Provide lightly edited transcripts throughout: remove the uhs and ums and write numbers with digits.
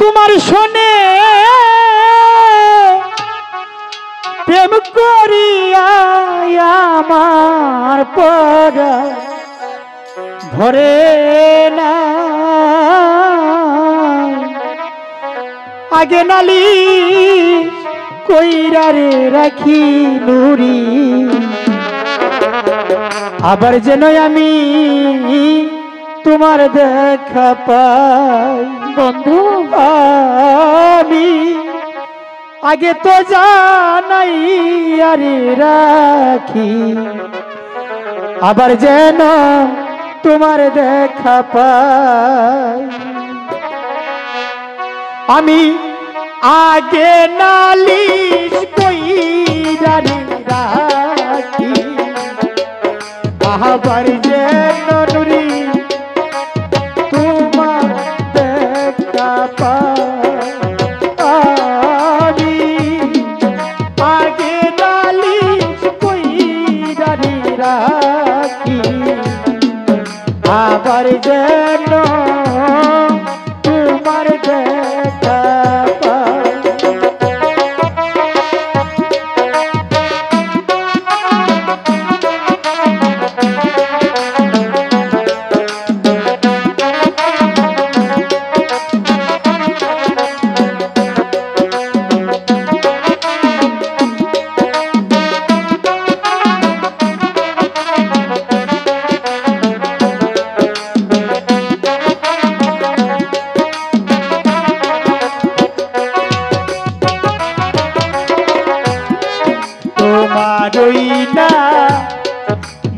তোমার শোনে প্রেম করিয়া আমার পরা ভরে না আগে নালি কইরা রে রাখি নুরি আবার যেন আমি তোমার দেখা পাই বন্ধু আমি আগে তো জানাই আরে রাখি আবার যেন তোমার দেখা পাই আমি আগে নালিশ কইরা রে রাখি আবার যেন নুরি তোমার দেখা পাই আমি আগে নালিশ কইরা রে রাখি আবার যেন তোমার দেখা পাই তোমারই না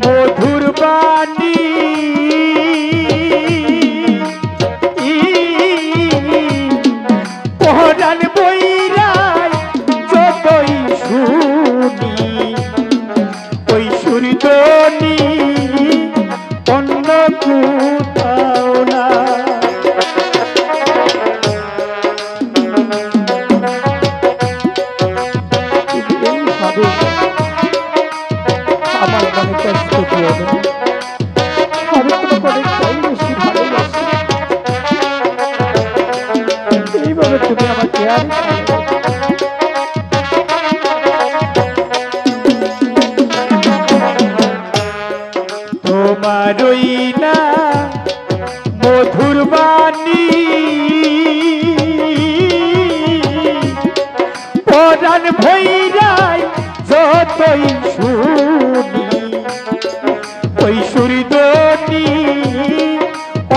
মধুর বাণী পরাণ বইরাই যতই শুনি ওই সুরধ্বনি অন্য কোথাও না আমার মনে কষ্ট দিও না আমি তোমাকে অনেকটাই বেশি ভালোবাসি এইভাবে তুমি আমাকে আর তোমারই না মধুর বাণী পরাণ ভৈরাই যতই শুনি ওই সুরধ্বনি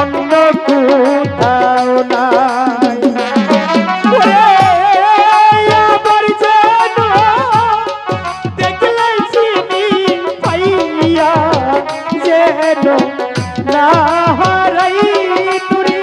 অন্য কোথাও নাই আবার যেন দেখলে চিনি পাইয়া যেন না হারাই নুরি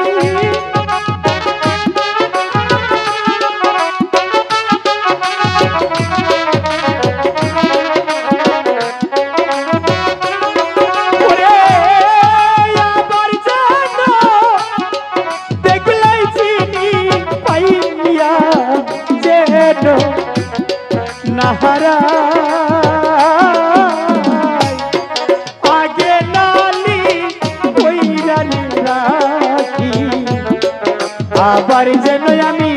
আগে নালি কইরা রাখি আবার যেন আমি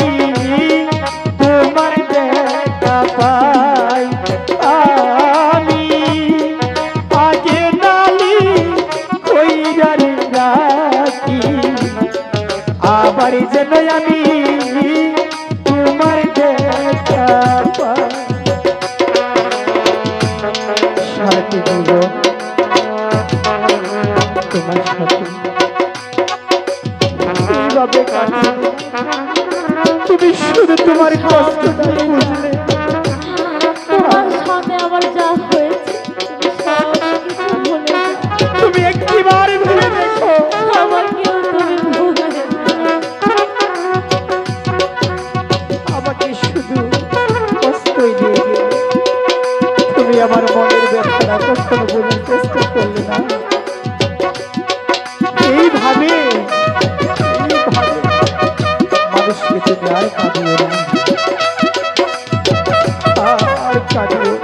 তোমার দেখা পাই আমি আগে নালি কইরা রাখি আবার যেন আমি তোমার দেখা পাই সাথে দিব তোমার সাথে এইভাবে কাটবে তুমি শুধু তোমার কষ্টটা বুঝলে তোমার সাথে আমার যা হয়েছে তুমি একটিবার ভেবে দেখো আমাকেও তুমি ভুলে আমাকে শুধু কষ্টই দিয়ে গেলে তুমি আমার মনের ব্যথাটা কখনো বোঝার চেষ্টা করলে না এইভাবে মানুষকে তুমি আর কাঁদিও না আর কাঁদিও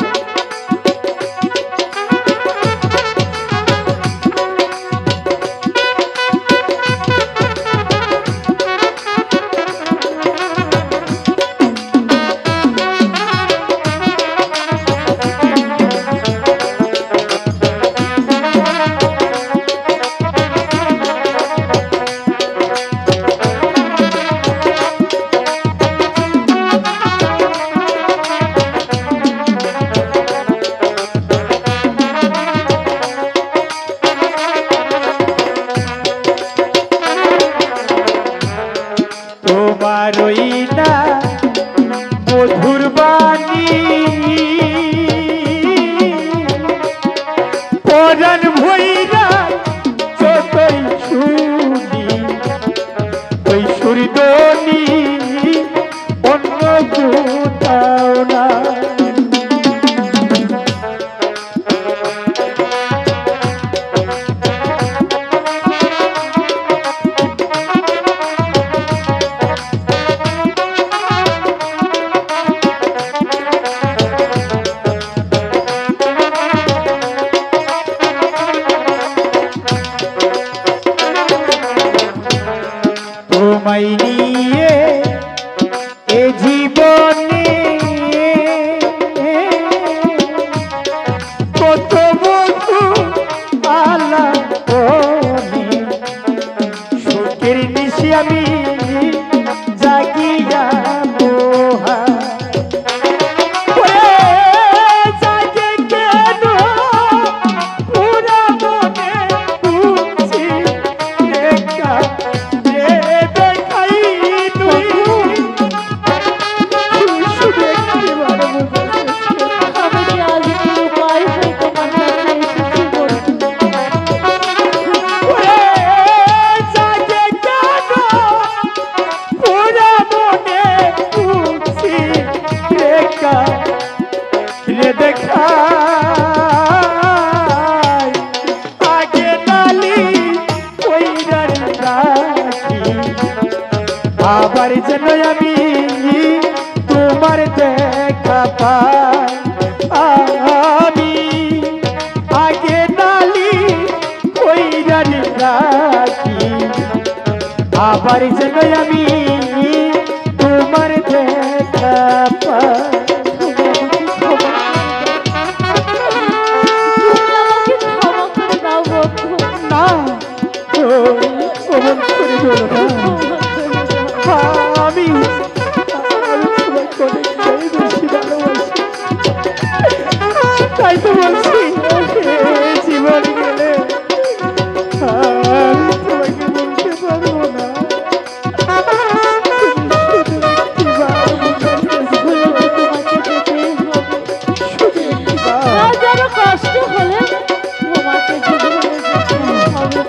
তোমারই না মধুর বাণী পরাণ ভৈরা যতই শুনি ওই সুরদনি অন্য কোথাও না। তোমায় নিয়ে এ জীবনে কত বধু আলাপনে সুখের নিশি আমি জাগিয়া মোহা জাগে কেন পুরা মনে বুঝি একা আবার যেন আমি তোমার দেখা পাই আমি আগে নালি কইরানি রাখি আবার যেন আমি তোমার দেখা পাই। না অমন করে বলো না আমি তোমাকে অনেকটাই বেশি ভালোবাসি তাই তো বলছি জীবন গেলে আমি তোমাকে বলতে পারবো না। কষ্ট হলে তোমাকে জীবনে যেতে হবে।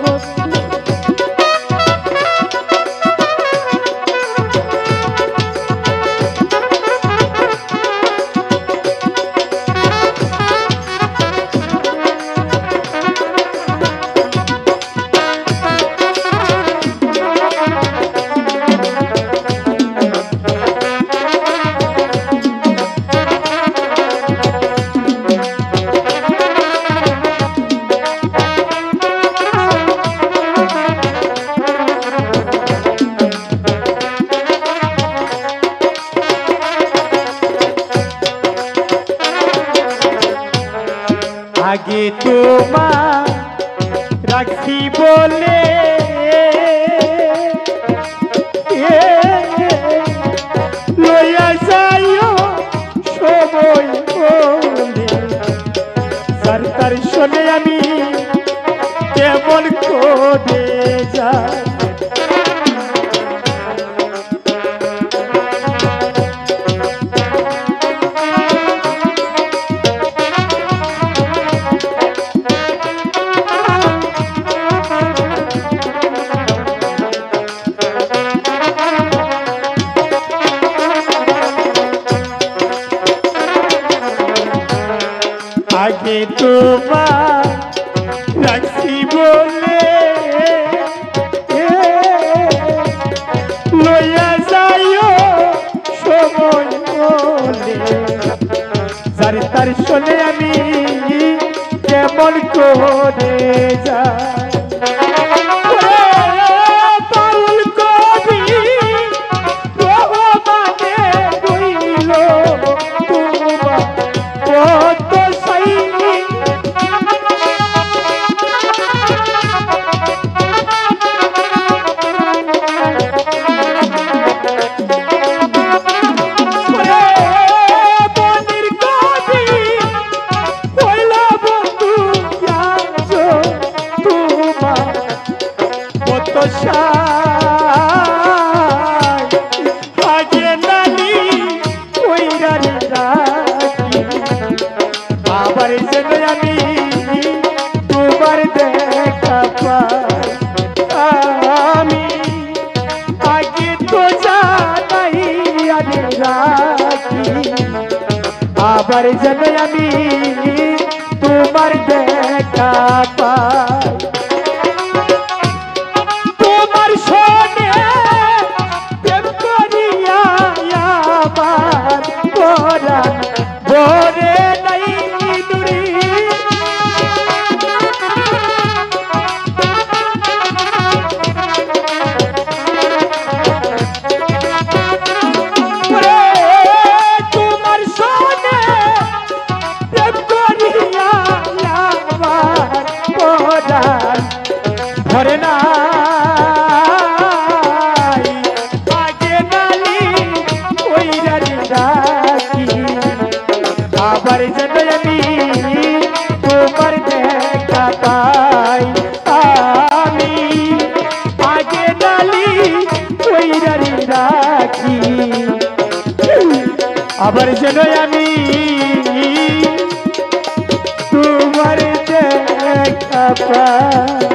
আগে তোমার রাখি বলে লইয়া যাইও সময় বলে যার তার শোনে আমি কেমন করে যাই আগে তোমার রাখছি বলে লইয়া যাইও সময় বলে যার তার শোনে আমি কেমন করে যাই আবার যেন আমি তোমার দেখা পাই তোমার সনে প্রেম করিয়া আমার পরাণ ভরে নাই নুরি তোমার সনে প্রেম করিয়া আমার পরাণ ভরে নাই আগে নালি ওই রানি রাখি আবার যেন আমি তোমার দেখা পাই আমি আগে নালি ওই রানি রাখি আবার যেন আমি তোমার দেখা পাই